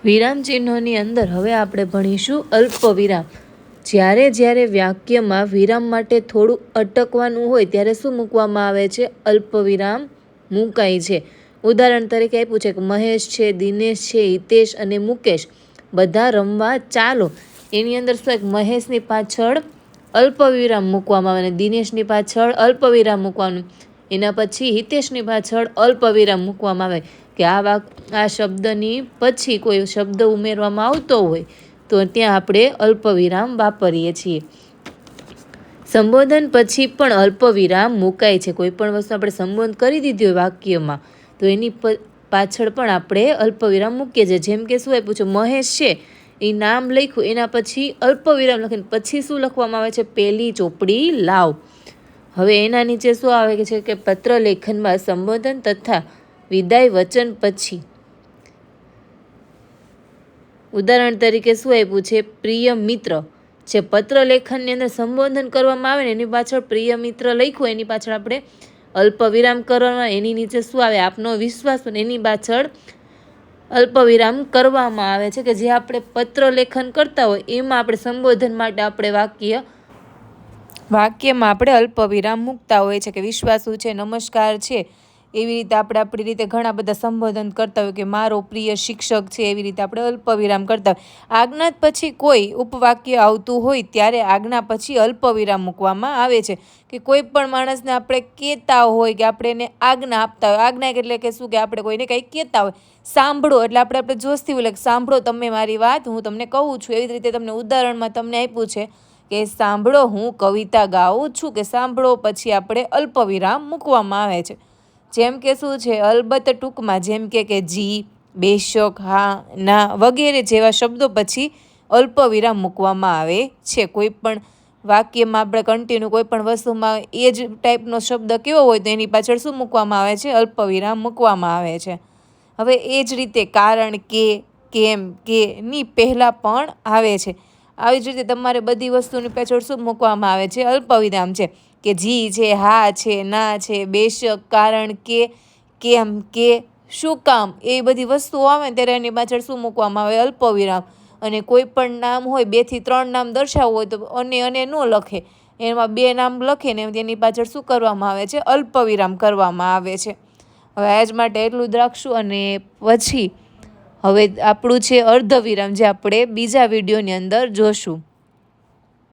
વિરામ ચિહ્નોની અંદર હવે આપણે ભણીશું અલ્પવિરામ। જ્યારે જ્યારે વાક્યમાં વિરામ માટે થોડું અટકવાનું હોય ત્યારે શું મૂકવામાં આવે છે? અલ્પવિરામ મુકાય છે। ઉદાહરણ તરીકે આપ્યું છે કે મહેશ છે, દિનેશ છે, હિતેશ અને મુકેશ બધા રમવા ચાલો। એની અંદર શું એક મહેશની પાછળ અલ્પવિરામ મૂકવામાં આવે અને દિનેશની પાછળ અલ્પવિરામ મૂકવાનું, એના પછી હિતેશની પાછળ અલ્પવિરામ મૂકવામાં આવે કે આ શબ્દની પછી કોઈ શબ્દ ઉમેરવામાં આવતો હોય તો ત્યાં આપણે અલ્પવિરામ વાપરીએ છીએ। સંબોધન પછી પણ અલ્પવિરામ મુકાય છે। કોઈ પણ વસ્તુ આપણે સંબોધન કરી દીધી હોય વાક્યમાં તો એની પાછળ પણ આપણે અલ્પવિરામ મૂકીએ છીએ। જેમ કે શું આપ્યું છે? મહેશ છે, એ નામ લખ્યું, એના પછી અલ્પવિરામ લખીને પછી શું લખવામાં આવે છે? પેલી ચોપડી લાવ। હવે એના નીચે શું આવે છે કે પત્ર લેખનમાં સંબોધન તથા વિદાય વચન પછી, ઉદાહરણ તરીકે શું આપ્યું છે? પ્રિય મિત્ર છે, પત્ર લેખનની અંદર સંબોધન કરવામાં આવે ને એની પાછળ પ્રિય મિત્ર લખ્યું, એની પાછળ આપણે અલ્પવિરામ કરવામાં, એની નીચે શું આવે? આપનો વિશ્વાસ, એની પાછળ અલ્પવિરામ કરવામાં આવે છે કે જે આપણે પત્ર લેખન કરતા હોય એમાં આપણે સંબોધન માટે આપણે વાક્યમાં આપણે અલ્પવિરામ મૂકતા હોય છે કે વિશ્વાસુ છે, નમસ્કાર છે, એવી રીતે આપણે આપણી રીતે ઘણા બધા સંબોધન કરતા હોય કે મારો પ્રિય શિક્ષક છે, એવી રીતે આપણે અલ્પવિરામ કરતા હોય। આજ્ઞા પછી કોઈ ઉપવાક્ય આવતું હોય ત્યારે આજ્ઞા પછી અલ્પવિરામ મૂકવામાં આવે છે કે કોઈ પણ માણસને આપણે કહેતા હોય કે આપણે એને આજ્ઞા આપતા હોય, આજ્ઞા એટલે કે શું કે આપણે કોઈને કંઈ કહેતા હોય, સાંભળો એટલે આપણે જોશથી બોલે સાંભળો તમે મારી વાત, હું તમને કહું છું। એવી જ રીતે તમને ઉદાહરણમાં તમને આપ્યું છે કે સાંભળો હું કવિતા ગાઉં છું, કે સાંભળો પછી આપણે અલ્પવિરામ મૂકવામાં આવે છે। જેમ કે શું છે? અલબત્ત ટૂંકમાં, જેમ કે જી, બેશક, હા, ના વગેરે જેવા શબ્દો પછી અલ્પવિરામ મૂકવામાં આવે છે। કોઈ પણ વાક્યમાં આપણે કન્ટિન્યુ કોઈ પણ વસ્તુમાં એ જ ટાઈપનો શબ્દ કેવો હોય તો એની પાછળ શું મૂકવામાં આવે છે? અલ્પવિરામ મૂકવામાં આવે છે। હવે એ જ રીતે કારણ કે, કેમ, કે ની પહેલાં પણ આવે છે। આવી જ રીતે તમારે બધી વસ્તુની પાછળ શું મૂકવામાં આવે છે? અલ્પવિરામ છે કે જી છે, હા છે, ના છે, બેશક, કારણ કે, કેમ, કે, શું કામ, એ બધી વસ્તુઓ આવે ને ત્યારે એની પાછળ શું મૂકવામાં આવે? અલ્પવિરામ। અને કોઈ પણ નામ હોય, 2 થી 3 નામ દર્શાવવું હોય તો અને ન લખે, એમાં 2 નામ લખે ને તેની પાછળ શું કરવામાં આવે છે? અલ્પવિરામ કરવામાં આવે છે। હવે આજ માટે એટલું જ રાખશું અને પછી હવે આપણું છે અર્ધવિરામ, જે આપણે બીજા વિડીયોની અંદર જોશું।